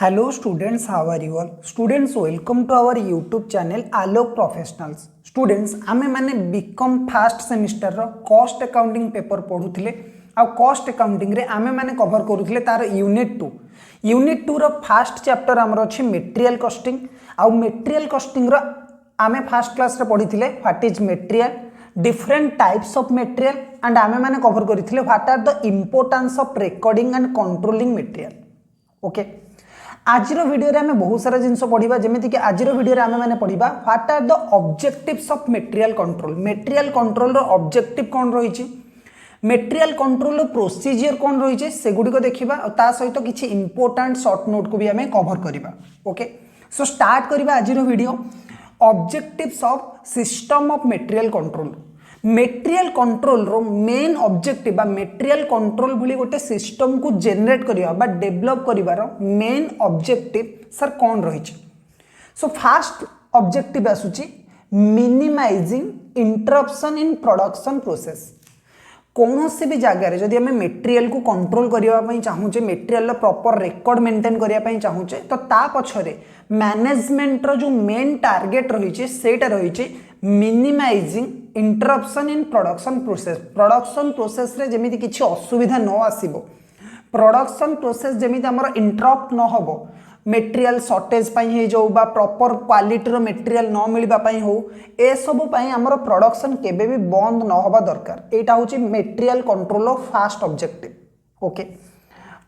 Hello students, how are you all? Students, welcome to our YouTube channel Alok Professionals. Students, आमे माने BCom first semester रो cost accounting paper पढुथिले आ cost accounting रे आमे माने cover करूथिले तार unit 2 row first chapter हमर अछि material costing आ material costing रो आमे फर्स्ट क्लास रे पढिथिले what is material, different types of material and आमे माने कवर करिथिले what are the importance of recording and controlling material. Okay, आज वीडियो में बहुत सारा जिनस पढ़ा जमीती कि आज वीडियो में आम पढ़ा what are the objectives of material control objective कौन रही, मटेरियल कंट्रोल प्रोसीजर कौन रही से गुड़िक देखा ता सहित किसी इंपोर्टेंट शॉर्ट नोट को भी आम कवर करवा. ओके, सो स्टार्ट करवा आज video. Objectives of system of material control. Material control रो मेन ऑब्जेक्टिव बा मटेरियल कंट्रोल भली गोटे सिस्टम को जनरेट करिया बा डेवलप करिवार मेन ऑब्जेक्टिव सर कौन रही. सो फास्ट ऑब्जेक्टिव आसुची minimising interruption in production process. कौन से भी जगह जदि आम मटेरियल को कंट्रोल करने चाहूचे, मटेरियल प्रॉपर रिकॉर्ड मेंटेन करने चाहूचे तो ता पछरे मैनेजमेंट रो जो मेन टार्गेट रही सेटा रही minimising interruption in production process रे जेमिति किछि असुविधा न आसीबो, प्रोडक्शन प्रोसेस जेमिति हमर इंटरप्ट न होबो, मटेरियल शॉर्टेज पई हे जो बा प्रॉपर क्वालिटी रो मटेरियल न मिलबा पई हो ए सब पई हमर प्रोडक्शन केबे भी बंद न होबा दरकार. एटा होची material control of fast objective. Okay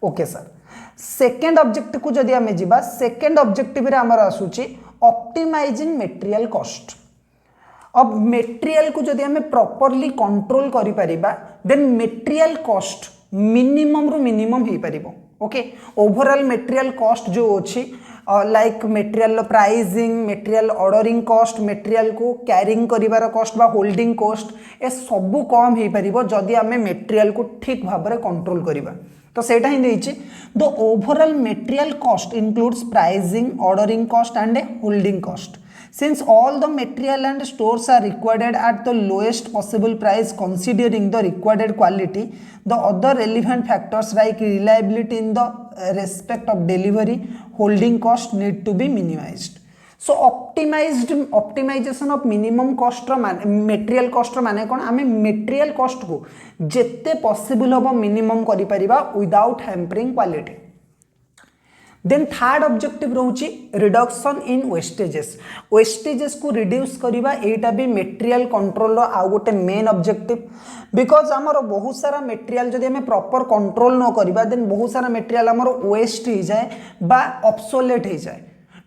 okay sir. Second objective को जदि हमें जिबा, सेकंड ऑब्जेक्टिव रे हमर आसुची ऑप्टिमाइजिंग मटेरियल कॉस्ट. अब मटेरियल को जदि हमें प्रॉपर्ली कंट्रोल करि परिबा देन मटेरियल कॉस्ट मिनिमम रु मिनिमम हे परिबो. ओके, ओवरऑल मटेरियल कॉस्ट जो अछि like material pricing, material ordering cost, material को कैरिंग करिवार कॉस्ट बा होल्डिंग कॉस्ट ए सब कम हे परिबो जदि हमें मटेरियल को ठीक भाव में कंट्रोल करिबा. तो सेटा ही देछि the overall material cost includes pricing, ordering cost and holding cost. Since all the material and stores are required at the lowest possible price considering the required quality, the other relevant factors like reliability in the respect of delivery, holding cost need to be minimized. So optimization of minimum cost material cost माने कौन, आमे material cost को जिते possible होबो minimum करि परिबा without hampering quality. Then third objective रहउची reduction in wastages को रिड्यूस करिबा. एटा भी मटेरियल कंट्रोल रो आ गोटे मेन ऑब्जेक्टिव. बिकॉज हमर बहुत सारा मटेरियल जदि हमें प्रॉपर कंट्रोल न करिबा देन बहुत सारा मटेरियल हमर वेस्ट हो जाए बा ऑब्सोलेट हो जाए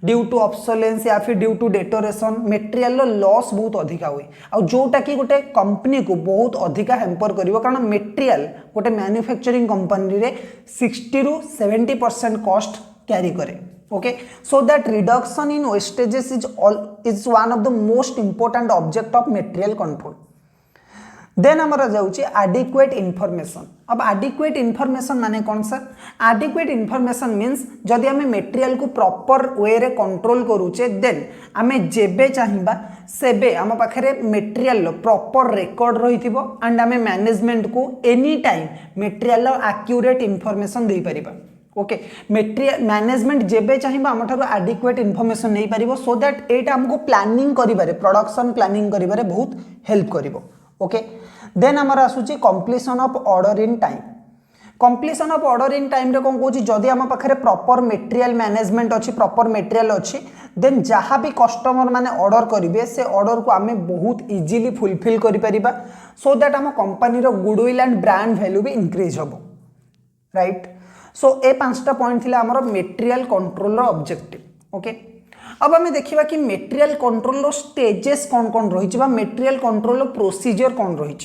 ड्यू टू ऑब्सोलेंस या फिर due to deterioration. Material loss बहुत अधिका हुए आ जोटा कि गोटे कंपनी को बहुत अधिका हेम्पर करिवो, कारण मटेरियल गोटे मैन्युफैक्चरिंग कंपनी रे 60 ରୁ 70% कॉस्ट कैरी करे. Okay, so that reduction in wastages is one of the most important object of material control. Then हमारा जाउची एडिक्वेट इन्फॉर्मेशन. अब एडिक्वेट इन्फॉर्मेशन माने कौन सर? एडिक्वेट इन्फॉर्मेशन मीन्स जदि हमें मटेरियल को प्रॉपर वे रे कंट्रोल करूचे देन हमें जेबे चाहिबा सेबे आम पाखरे मटेरियल प्रॉपर रिकॉर्ड रहिथिबो एंड हमें मैनेजमेंट को any time material accurate information दे परिबा. ओके, मटेरियल मैनेजमेंट जेबे चाहिबा हम ठारो एडिक्वेट इन्फॉर्मेशन नहीं पारिबो सो दैट एटा हमको प्लानिंग करिबारे, प्रोडक्शन प्लानिंग करिबारे बहुत हेल्प करिवो. ओके, देन हमर आसुची completion of order in time. Completion of order in time रे कोन कोची जदी हम पाखरे प्रॉपर मटेरियल मैनेजमेंट अछि, प्रॉपर मटेरियल अछि देन जहाँ भी कस्टमर माने ऑर्डर करिवे से ऑर्डर को आमे बहुत इजीली फुलफिल करि परिबा सो दैट हम कंपनी रो गुडविल एंड ब्रांड वैल्यू भी इंक्रीज होबो. राइट, सो ए पांचटा पॉइंट थिला हमर मटेरियल कंट्रोल रो ऑब्जेक्टिव. ओके, अब हमें देखिबा कि मटेरियल कंट्रोल रो स्टेजेस कौन कौन रही बा मटेरियल कंट्रोल रो प्रोसीजर कौन रही.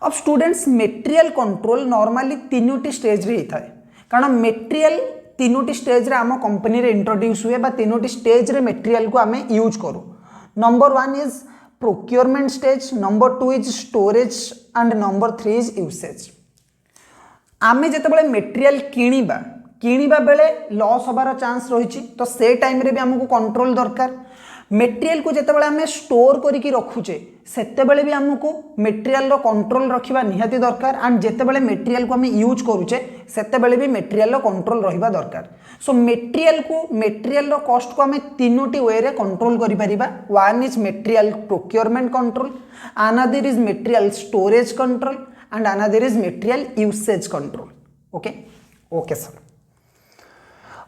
अब स्टूडेंट्स मटेरियल कंट्रोल नॉर्मली तीनोटी स्टेज रे हिथाय, कारण मटेरियल तीनोटी स्टेज रे आम कंपनी रे इंट्रोड्यूस हुए बा तीनोटी स्टेज रे मटेरियल को आमे यूज करू. Number 1 is procurement stage, number 2 is storage and number 3 is usage. आमे जेतेबेले मटेरियल किणिबा बेले लॉस होबार चांस रही तो से टाइम रे भी हमको कंट्रोल दरकार. मटेरियल को जेतेबेले आमे स्टोर करिकि रखुचे सेतेबेले भी आमको मेटेरियल रो कंट्रोल रखिबा निहाती दरकार एंड जेतेबेले मेटेरियल को हम यूज करूचे सेतेबेले भी मेटेरियल रो कंट्रोल रहिबा दरकार। सो मेटेरियल रो कॉस्ट को हम तीनोटी वे रे कंट्रोल करि परिबा। One is material procurement control, another is material storage control and another is material usage control. Okay sir.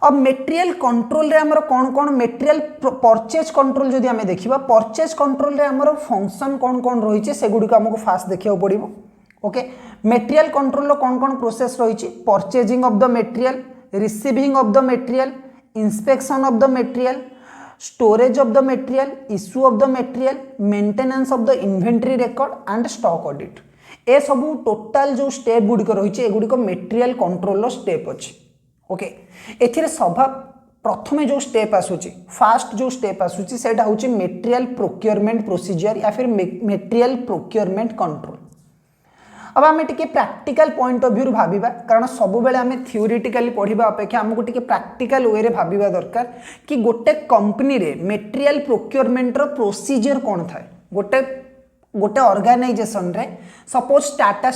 अब मेटेरियल कंट्रोल रे हमर कौन कौन मेटेरियल परचेज कंट्रोल जदि हमें देखिबा परचेज कंट्रोल रे हमर फंक्शन कौन कौन रही छे से गुडी को हमको फास्ट देखियो पड़िबो। ओके, मेटेरियल कंट्रोल रो कौन कौन प्रोसेस रही छे? Purchasing of the material, receiving of the material, inspection of the material, storage of the material, issue of the material, maintenance of the inventory record and stock audit. ए सब total जो step गुडी को रही छे ए गुडी को material control रो step अछि। Okay, एथिरे सभा प्रथमे जो स्टेप आसुची फास्ट जो स्टेप आसुची सेटा होची मेटेरियल प्रोक्योरमेंट प्रोसीजर या फिर मेटेरियल प्रोक्योरमेंट कंट्रोल। अब आम टिके प्रैक्टिकल पॉइंट ऑफ व्यू भाविबा, कारण सब बेले आम थ्योरेटिकली पढ़िबा अपेक्षा हमको टिके प्रैक्टिकल वे रे भाविबा दरकार कि गोटे कंपनी रे मेटेरियल प्रोक्योरमेंट रो प्रोसीजर कोन थाए। गोटे ऑर्गेनाइजेशन रे सपोज टाटा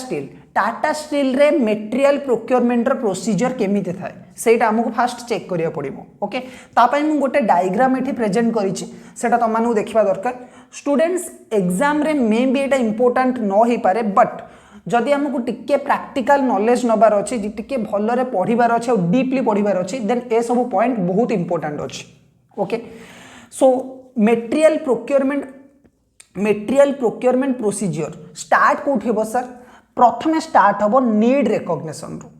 स्टील रे मेटेरियल प्रोक्योरमेंट रो प्रोसीजर केमिति थाए सेटा हमको फास्ट चेक करिया पड़िबो। ओके, तापाई मु गोटे डायग्राम एठी प्रेजेंट करिछि सेटा तमानू देखिबा दरकार। स्टूडेंट्स एग्जाम रे मे बी एटा इंपोर्टेंट न ही पारे, बट जदि हमको टिके प्रैक्टिकल नॉलेज नबार अछि टिके भलरे पढिबार अछि और डीपली पढिबार अछि देन ए सब पॉइंट बहुत इंपोर्टेंट अछि। ओके, सो मेटेरियल प्रोक्योरमेंट प्रोसीजर स्टार्ट कोठी हेबो सर? प्रथमे स्टार्ट हेबो नीड रिकॉग्निशन रो।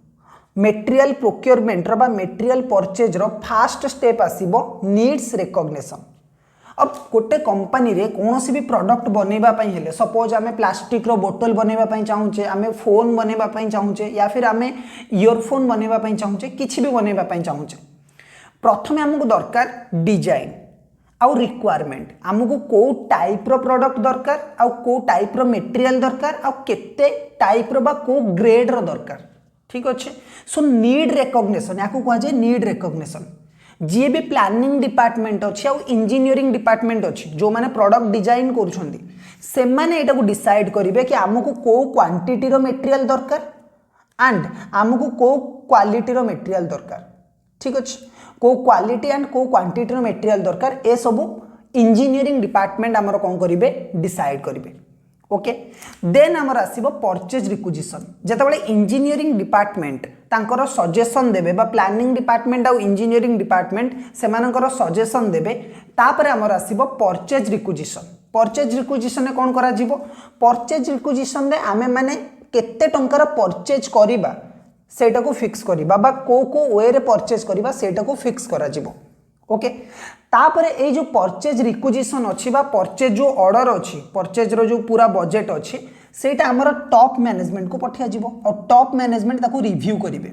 मेटेरियल प्रोक्योरमेंट रो बा मेटेरियल परचेज रो फास्ट स्टेप आसीबो नीड्स रिकॉग्निशन। अब गोटे कंपनी रे कोनोसी भी प्रोडक्ट बनेबा पई हेले सपोज आमे प्लास्टिक रो बोतल बनेबा पई चाहूचे, आमे फोन बनेबा पई चाहूचे या फिर आमे ईयरफोन बनेबा पई चाहूचे, किछि भी बनेबा पई चाहूचे, प्रथमे हमको दरकार डिजाइन आउ रिक्वायरमेंट। आमको को टाइप रो प्रोडक्ट दरकार आउ को टाइप रो मेटेरियल दरकार आउ केते टाइप रो बा को ग्रेड रो दरकार। ठीक अच्छे। सो नीड रिकॉग्निशन याकू कह जाए नीड रिकॉग्निशन। जी भी प्लानिंग डिपार्टमेंट अच्छी आउ इंजीनियरिंग डिपार्टमेंट अच्छी जो माने प्रोडक्ट डिजाइन करुछंदी से माने एटा को डिसाइड करिवे कि आमको को क्वांटिटी रो मेटेरियल दरकार एंड आमको को क्वालिटी रो मेटेरियल दरकार। ठीक अच्छे, को क्वालिटी एंड को क्वांटिटी रो मेटेरियल दरकार ए सब इंजीनियरिंग डिपार्टमेंट आमर कौन करिवे डिसाइड करिवे। ओके, देन आमर आसीबो परचेज रिक्विजिशन। जेतेबेले इंजीनियरिंग डिपार्टमेंट तांकर सजेशन देबे बा प्लानिंग डिपार्टमेंट आ इंजीनियरिंग डिपार्टमेंट सेमानकर सजेशन देबे तापरे आमर आसीबो परचेज रिक्विजिशन। परचेज रिक्विजिशन ने कोन करा जिवो? परचेज रिक्विजिशन रे आमे माने केते टंकार परचेज करिबा सेटा को फिक्स करिबा बा को वे रे परचेज करिबा सेटा को फिक्स करा जिवो। ओके, तापरे ए जो परचेज रिक्विजिशन अच्छी बा परचेज जो ऑर्डर अच्छी परचेज रो जो पूरा बजेट अच्छी सेटा हमर टॉप मैनेजमेंट को पठिया जिवो और टॉप मैनेजमेंट ताको रिव्यू करिवे।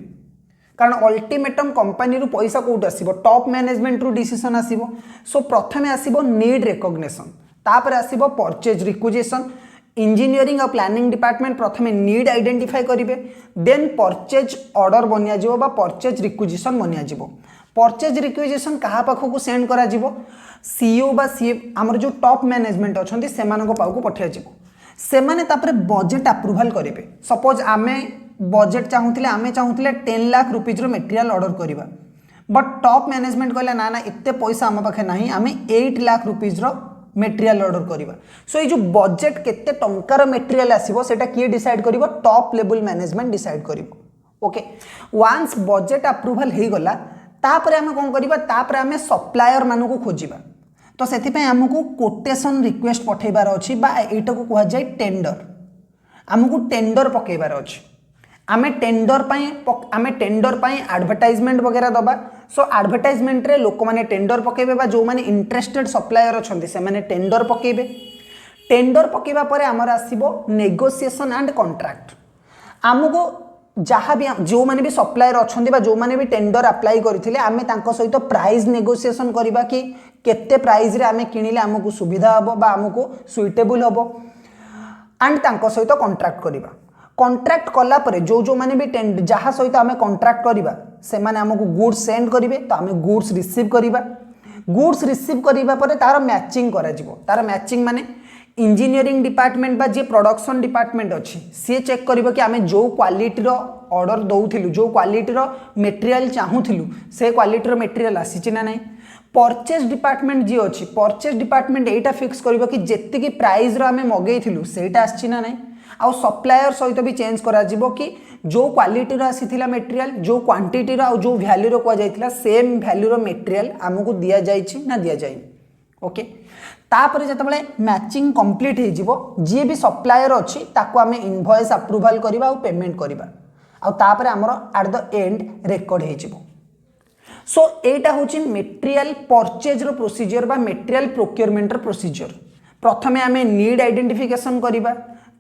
कारण अल्टीमेटम कंपनी रू पैसा कोट आसीबो टॉप मैनेजमेंट रू डिसीजन आसीबो। सो प्रथमे आसीबो नीड रिकॉग्निशन, तापरे आसीबो परचेज रिक्विजिशन। इंजीनियरिंग और प्लानिंग डिपार्टमेंट प्रथमे नीड आइडेंटिफाई करिवे, देन परचेज ऑर्डर बनिया जिवो बा परचेज रिक्विजिशन बनिया जिवो। परचेज रिक्विजिशन कहा पाखक सेंड करा जिवो? सीईओ बा सीए हमर जो टॉप मैनेजमेंट अछंती सेमानक पाखक पठिया जिवो। सेमाने तापरे बजेट अप्रूवल करिवे। सपोज आमे बजेट चाहूतिले आमे चाहूतिले 10 lakh rupees raw material order करिबा, बट टॉप मैनेजमेंट कहले ना ना इत्ते पैसा हम पाखे नाही, आमे 8 lakh rupees raw material order करिबा। सो ये जो बजेट केते टंकार मटेरियल आसीबो सेटा किए डिसाइड करिवो? टॉप लेवल मैनेजमेंट डिसाइड करिवो। ओके, वंस बजेट अप्रूवल हे गला तापरे आमे कोन करिबा? तापरे आमे सप्लायर मानु को खोजिबा। तो सेति पे हमको कोटेशन रिक्वेस्ट पठेबार अछि बा एटा को कहा जाय टेंडर। हमको टेंडर पकेबार अछि। आमे टेंडर पाई एडवर्टाइजमेंट वगैरह दबा। सो एडवर्टाइजमेंट रे लोक माने टेंडर पकेबे बा जो माने इंटरेस्टेड सप्लायर अछंती से माने टेंडर पकेबे। टेंडर पकेबा परे हमर आसीबो नेगोशिएशन एंड कॉन्ट्रैक्ट। हमको जहाँ भी जो माने भी सप्लायर अछंती बा जो माने भी टेंडर अप्लाई करथिले आमे तांको सहित प्राइस नेगोशिएशन करबा कि केते प्राइस रे आमे किनिले हमको सुविधा हबो बा हमको सुइटेबल हबो एंड तांको सहित कॉन्ट्रैक्ट करबा। कॉन्ट्रैक्ट कला परे जो माने भी जहाँ सहित आमे कॉन्ट्रैक्ट करबा से माने हमको गुड्स सेंड करिवे तो आमे गुड्स रिसीव करबा। गुड्स रिसीव करबा परे तार मैचिंग करा जिवो। तार मैचिंग माने इंजीनियरिंग डिपार्टमेंट बा जे प्रोडक्शन डिपार्टमेंट अच्छी सी चेक करिबो कि आमे जो क्वालिटी रो ऑर्डर दउथिलु जो क्वालिटी रो मटेरियल चाहूथिलु से क्वालिटी रो मटेरियल आसीची ना नहीं। परचेज डिपार्टमेंट जी अच्छी परचेज डिपार्टमेंट एटा फिक्स करिबो कि जेति की प्राइस रो आमे मगेइथिलु सेटा आसीची ना नहीं। आउ सप्लायर सहित भी चेंज करा जिवो कि जो क्वालिटी रो आसीथिला मटेरियल जो क्वांटिटी रो जो वैल्यू रो को जाइथिला सेम वैल्यू रो मटेरियल हमकु दिया जाइछि ना दिया जाइनि। ओके तापर जतबले मैचिंग कंप्लीट हे जिवो जे भी सप्लायर अछि ताको आमे इनवॉइस अप्रूवल करबा और पेमेंट करबा आ तापर हमरो एट द एंड रिकॉर्ड हे जिवो। सो एटा होची मटेरियल परचेज रो प्रोसीजर बा मटेरियल प्रोक्योरमेंट रो प्रोसीजर। प्रथमे आमे नीड आइडेंटिफिकेशन करबा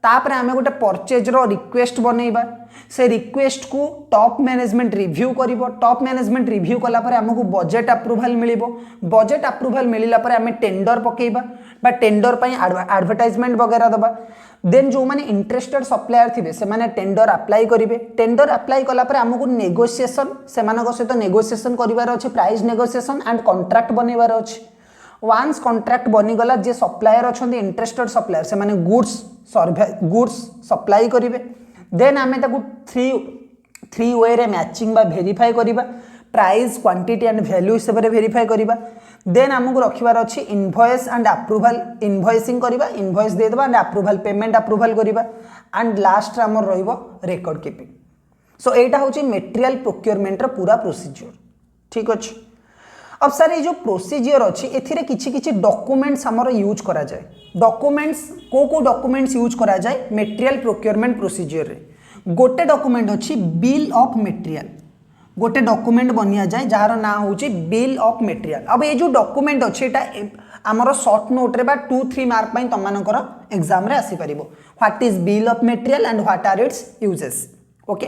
तापर आमे गोटे परचेज रो रिक्वेस्ट बनैबा से रिक्वेस्ट को टॉप मैनेजमेंट रिव्यू करिवो टॉप मैनेजमेंट रिव्यू कला पर हमकु बजेट अप्रूवल मिलिबो बजेट अप्रूवल मिलिला पर आमे टेंडर पकेइबा बा टेंडर पई एडवर्टाइजमेंट वगैरह दबा देन जो माने इंटरेस्टेड सप्लायर थिबे से माने टेंडर अप्लाई करिवे टेंडर अप्लाई कला पर हमकु नेगोशिएशन से मानको सहित नेगोशिएशन करिवार अछि प्राइस नेगोशिएशन एंड कॉन्ट्रैक्ट बनेवार अछि। वन्स कॉन्ट्रैक्ट बनीगला जे सप्लायर अच्छे इंटरेस्टेड सप्लायर से माने गुड्स सप्लाई करेंगे देन आमे ताकू थ्री वे रे मैचिंग बा वेरीफाई करिबा प्राइस क्वांटिटी एंड वैल्यू हिसाब से वेरीफाई करिबा देन हमको रखिबार अछि इनवॉइस एंड अप्रूवल इनवॉइसिंग करिबा इनवॉइस दे देबा एंड अप्रूवल पेमेंट अप्रूवल करिबा एंड लास्ट हमर रहिबो रिकॉर्ड कीपिंग। सो एटा होची मटेरियल प्रोक्योरमेंट रो पूरा प्रोसीजर ठीक अछि। अब सर ये जो प्रोसीजर अच्छी एथिरे किछि किछि डॉक्यूमेंट्स हमर यूज करा जाए डॉक्यूमेंट्स को डॉक्यूमेंट्स यूज करा जाए मटेरियल प्रोक्योरमेंट प्रोसीजर रे गोटे डॉक्यूमेंट अच्छी बिल ऑफ मटेरियल गोटे डॉक्यूमेंट बनिया जाए जार ना होची बिल ऑफ मटेरियल। अब ये जो डॉक्यूमेंट अच्छी एटा हमर शॉर्ट नोट रे बा 2-3 मार्क पई तमनकर एग्जाम रे आसी परिबो what is bill of material and what are its uses. Okay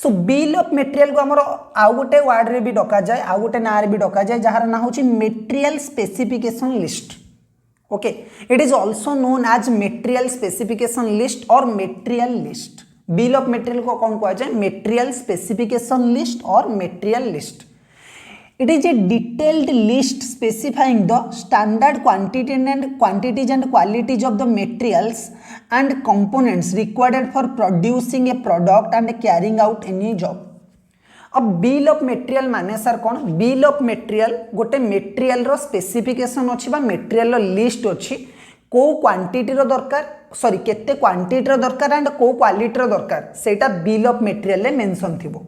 so bill of material को हमर आउ गोटे वर्ड रे भी डका जाए आउ गोटे ना रे भी डका जाए जार ना होची material specification list. Okay it is also known as material specification list और material list. Bill of material को कौन कहा जाए मटेरियल स्पेसिफिकेशन लिस्ट और material list. It is a detailed list specifying the standard quantities and qualities of the materials and components required for producing a product and carrying out any job. अब bill of material माने sir कौन bill of material गोटे material रो specification अछि बा material रो list अछि को quantity रो दरकार sorry केते क्वांटिटी रो दरकार एंड को क्वालिटी रो दरकार सेटा बिल ऑफ मटेरियल ले मेंशन थिबो।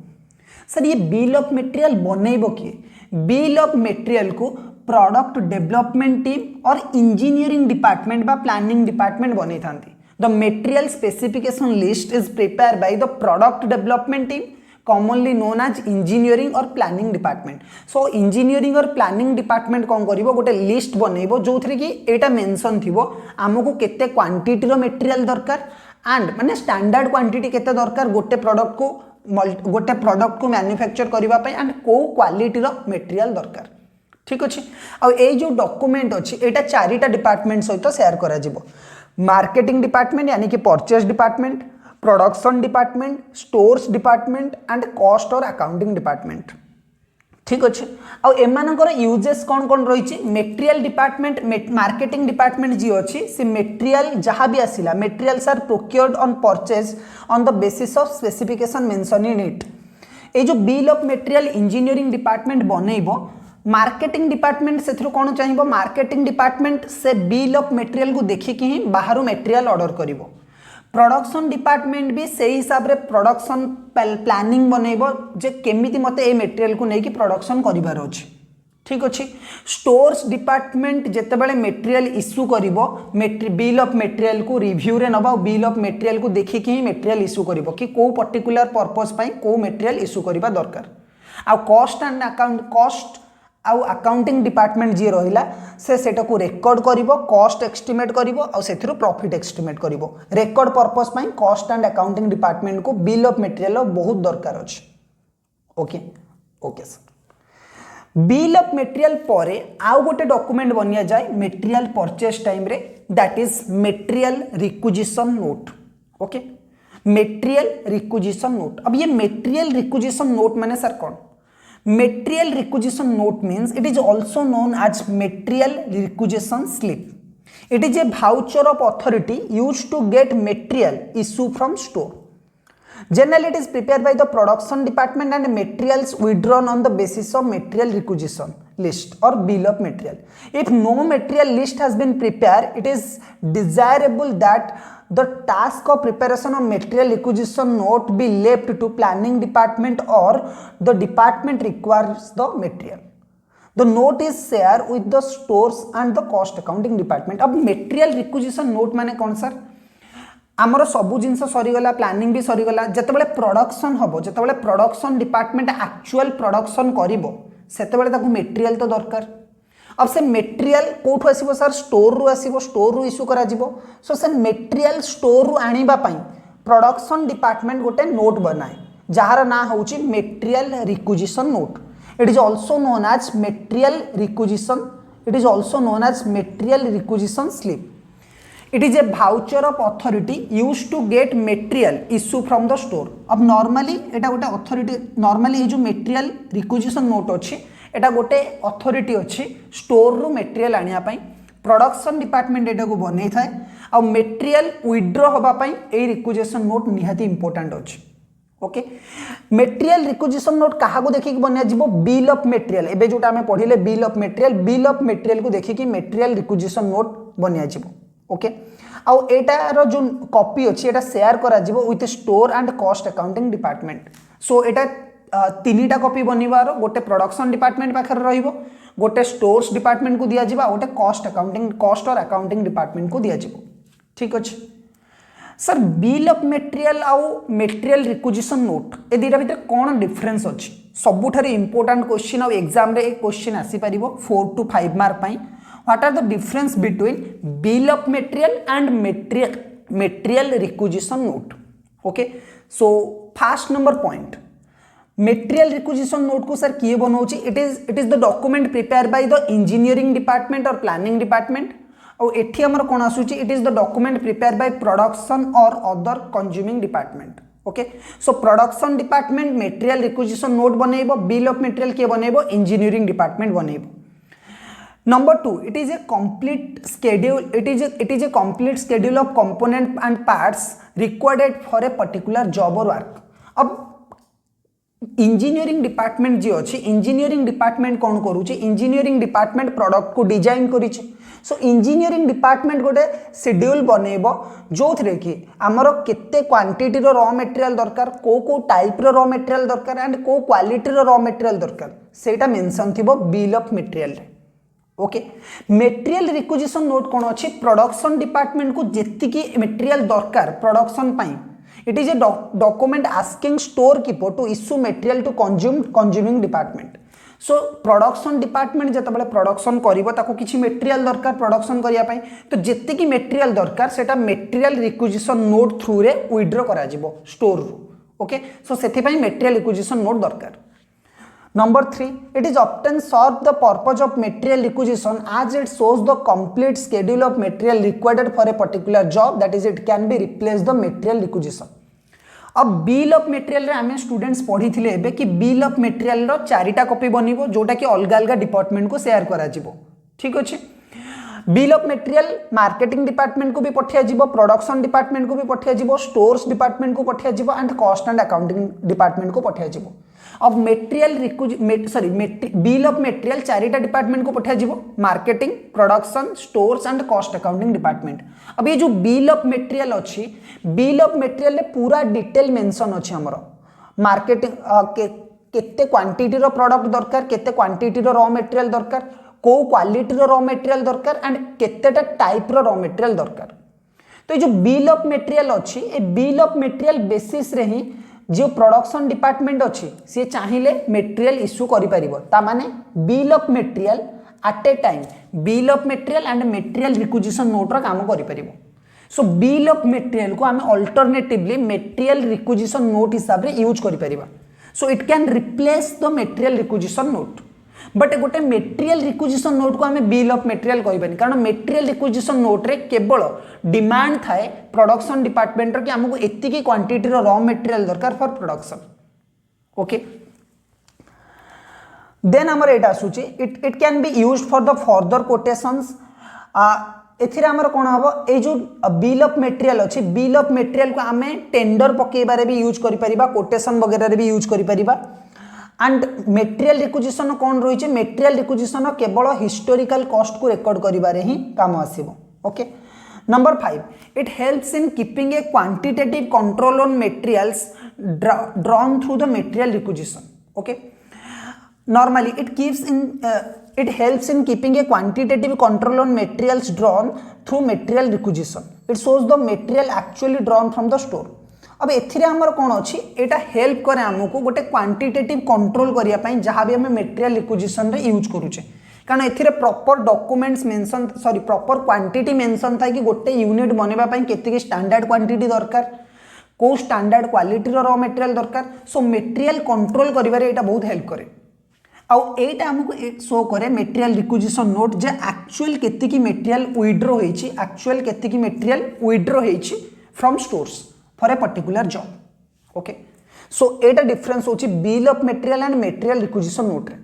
सर ये बिल ऑफ मटेरियल बनैबो किए बिल ऑफ मटेरियल को प्रोडक्ट डेवलपमेंट टीम और इंजीनियरिंग डिपार्टमेंट बा प्लानिंग डिपार्टमेंट बनै थांती। The material specification list is prepare by the product development team commonly known as engineering और प्लानिंग डिपार्टमेंट। सो इंजीनियरिंग और planning department कौन करिवो गोटे लिस्ट बनैबो जोथरे कि एटा मेंशन थिबो हमकु केते क्वांटिटी रो मटेरियल दरकार एंड माने स्टैंडर्ड क्वांटिटी केते दरकार गोटे प्रोडक्ट को मैन्युफैक्चर करबा पय एंड को क्वालिटी रो मटेरियल दरकार ठीक अछि। आ ए जो डॉक्यूमेंट अछि एटा चारिटा डिपार्टमेंट सहित शेयर करा जिवो मार्केटिंग डिपार्टमेंट यानी कि purchase department production department stores department and cost और अकाउंटिंग डिपार्टमेंट ठीक अच्छे। आ एमानकर यूजेस कौन कौन रही मटेरियल डिपार्टमेंट मार्केटिंग डिपार्टमेंट जी अच्छी से मटेरियल जहाँ भी आसिला materials are procured on purchase on the basis of specification mention in it. ये जो bill of material engineering department बनैबो मार्केटिंग डिपार्टमेंट से कौन चाहिए मार्केटिंग डिपार्टमेंट से बिल ऑफ मटेरियल को देखिकी ही बाहर मटेरियल ऑर्डर करिवो। प्रोडक्शन डिपार्टमेंट भी से हिसाब रे प्रोडक्शन प्लानिंग बनैबो जे केमिति मते ए मटेरियल को नेकी प्रोडक्शन करिवार अछि ठीक अछि। स्टोर्स डिपार्टमेंट जेते बेले मटेरियल इश्यू करिवो बिल ऑफ मटेरियल को रिव्यू रे नबा बिल ऑफ मटेरियल को देखि कि मटेरियल इश्यू करिवो कि को पर्टिकुलर पर्पस पई को मटेरियल इश्यू करिवा दरकार। आ कॉस्ट एंड कॉस्ट आउ अकाउंटिंग डिपार्टमेंट जी रहिला से सेटा को रेकॉर्ड करिवो कॉस्ट एस्टिमेट करिवो आ सेथिरो प्रॉफिट एस्टिमेट करिवो। रेकॉर्ड पर्पस पई कॉस्ट एंड अकाउंटिंग डिपार्टमेंट को बिल ऑफ मटेरियल बहुत दरकार अछि। Okay okay sir bill of material परे आउ गोटे डॉक्यूमेंट बनिया जाए मटेरियल परचेज टाइम रे that is material requisition note. Okay material requisition note. अब ये मटेरियल रिक्विजिशन नोट माने सर कौन Material requisition note means it is also known as material requisition slip. It is a voucher of authority used to get material issue from store. Generally, it is prepared by the production department and materials withdrawn on the basis of material requisition list or bill of material. If no material list has been prepared, it is desirable that the task of preparation of material requisition note be left to planning department or the department requires the material. The note is shared with the stores and the cost accounting department. अब material requisition note माने कौन sir आमर सबू जिनस सरीगला planning भी सरीगला जितेबाला production हम जितेबाला production department actual production करिवो सेतेबाला ताकू material तो दरकार अब से मटेरियल कोठू आसीबो सर स्टोर रु आसीबो स्टोर रु इश्यू करा जिवो सो से मटेरियल स्टोर रु आनिबा पई प्रोडक्शन डिपार्टमेंट गोटे नोट बनाए जहार ना होची material requisition note it is also known as material requisition it is also known as material requisition slip It is a voucher of authority used to get material issue from the store. अब normally एटा गोटे authority normally ये जो material requisition note अच्छी एटा गोटे authority अच्छी store रू material आनिया पाई production department एटा को बने थाए और material withdraw होगा पाई ए requisition note निहाती important अच्छी ओके मटेरियल रिक्विजिशन नोट कहा को देखिक बनिया जीवो बिल ऑफ मटेरियल एबे जोटा हमें पढिले बिल ऑफ मटेरियल को देखिकी मटेरियल रिक्विजिशन नोट बनिया जीवो ओके आउ एटार जो कॉपी अच्छी एटा शेयर करा जीवो with store and cost accounting department so एटा तीनटा कॉपी बनिबार गोटे प्रोडक्शन डिपार्टमेंट पाखर रहिबो गोटे स्टोर्स डिपार्टमेंट को दिया जिबा गोटे कॉस्ट और अकाउंटिंग डिपार्टमेंट को दिया जिवो ठीक अछि सर बिल ऑफ मटेरियल आउ मटेरियल रिक्विजिशन नोट ए दुटा भितर कोन डिफरेंस अछि सबुठारे इंपोर्टेंट क्वेश्चन आ एग्जाम रे एक क्वेश्चन आसी परिबो 4 to 5 मार्क पई What are the difference between bill of material and material requisition note? Okay, so first number point, material requisition note को sir किए बनौची it is the document prepared by the engineering department or planning department और एठी हमर कोन आसुची it is the document prepared by production or other consuming department. Okay, so production department material requisition note बनेइबो bill of material के बनेइबो engineering department बनेइबो. Number 2, it is a complete schedule. It is a complete schedule of component and parts required for a particular job or work. अब engineering department जी अच्छी engineering department कौन करुचे engineering department product को design करिचे सो engineering department गोटे schedule बनेइबो जोथरे कि हमर केते क्वांटिटी रो रॉ मटेरियल दरकार को टाइप रो रॉ मटेरियल दरकार एंड को क्वालिटी रो रॉ मटेरियल दरकार सेटा मेंशन थिबो बिल ऑफ मटेरियल रे ओके मटेरियल रिक्विजिशन नोट कौन अच्छी प्रोडक्शन डिपार्टमेंट को जेतिकी मटेरियल दरकार production pi it is a document asking store keeper to issue material to consuming department so production department जतबले production करिवो ताको किछि मटेरियल दरकार प्रोडक्शन करिया पाई तो जेतिकी मटेरियल दरकार सेटा मटेरियल रिक्विजिशन नोट थ्रू रे विथड्रॉ करा जिवो स्टोर रू ओके सो सेथि पाई मटेरियल रिक्विजिशन नोट दरकार Number 3, it is often serve the purpose of material requisition as it shows the complete schedule of material required for a particular job, that is it can be replace the material requisition. अब bill of material रे आमे students पढ़ी थिले एबे कि bill of material रो चारिटा copy बनिबो जोटा कि अलग अलग डिपार्टमेंट को शेयर करा जिवो ठीक अछि bill of material marketing department को भी पठिया जिवो प्रोडक्शन डिपार्टमेंट को भी पठिया जिवो स्टोर्स डिपार्टमेंट को पठिया जिवो and cost and accounting department को पठिया जिवो अब मटेरियल बिल ऑफ मटेरियल चारिटा डिपार्टमेंट को पठा जीवो marketing production stores and cost accounting department अब ये जो बिल ऑफ मटेरियल अच्छी बिल ऑफ मटेरियल पूरा डिटेल मेंशन अच्छे हमर मार्केटिंग केते क्वांटिटी रो प्रोडक्ट दरकार केते क्वांटिटी रो रॉ मटेरियल दरकार को क्वालिटी रो रॉ मटेरियल दरकार एंड केतेटा टाइप रो रॉ मटेरियल दरकार तो ये जो बिल ऑफ मटेरियल अच्छी ए बिल ऑफ मटेरियल बेसिस रे ही जो प्रोडक्शन डिपार्टमेंट अच्छी सी चाहिए मटेरियल इश्यू करि परिबो ता माने bill of material at A time bill of material and material requisition note रा काम करि परिबो सो बिल ऑफ मटेरियल को आमे अल्टरनेटिवली मटेरियल रिक्विजिशन नोट हिसाब रे यूज करि परिबा so it can replace the material requisition note but गोटे मटेरियल रिक्विजिशन नोट को हमें बिल ऑफ मटेरियल कहबानी कारण मटेरियल रिक्विजिशन नोट रे केवल डिमांड थाए प्रोडक्शन डिपार्टमेंट कि हमको एतिकी क्वांटिटी रो रॉ मटेरियल दरकार फॉर प्रोडक्शन ओके देन हमर एटा आसुची it can be used for the further quotations एथिरे हमर कोन हबो ए जो बिल ऑफ मटेरियल अछि बिल ऑफ मटेरियल को आमे टेंडर पकेबारे भी यूज करि परिबा कोटेशन वगैरह रे भी यूज करि परिबा एंड मटेरियल रिक्विजिशन कोन रही छे मटेरियल रिक्विजिशन केवल हिस्टोरिकल कॉस्ट को रिकॉर्ड करिबारे ही काम आसीबो okay number 5 it helps in keeping a quantitative control on materials drawn through the material requisition okay normally it helps in keeping a quantitative control on materials drawn through material requisition it shows the material actually drawn from the store अब एथिरे हमर कोन अछि एटा help करे हमकु गोटे quantitative control करिया पई जहां भी हम मटेरियल रिक्विजिशन रे यूज करूचे कारण एथिरे proper documents mention sorry proper quantity mention था कि गोटे यूनिट बनेबा पई केते स्टैंडर्ड क्वांटिटी दरकार को स्टैंडर्ड क्वालिटी रो रॉ मटेरियल दरकार सो मटेरियल कंट्रोल करिबारे एटा बहुत हेल्प करे आउ एटा हमको शो करे मटेरियल रिक्विजिशन नोट जे एक्चुअल केते की मटेरियल विथड्रॉ होईची एक्चुअल केते की मटेरियल विथड्रॉ होईची from stores for a particular job okay so एटा डिफरेंस होची bill of material and material requisition note रे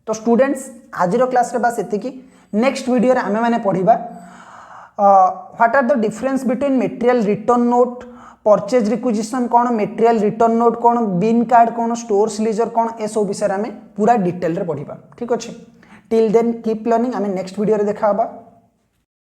तो स्टूडेंट्स आज रो क्लास रे बस एते की नेक्स्ट वीडियो रे हमें माने पढिबा what are the difference between material return note purchase requisition कौन मटेरियल रिटर्न नोट कौन बिन कार्ड कौन स्टोर्स लीजर कौन ए सब विषय में पूरा डिटेल रे पढ़िबा ठीक अछि टिल देन कीप लर्निंग आमे नेक्स्ट वीडियो रे देखा हबा।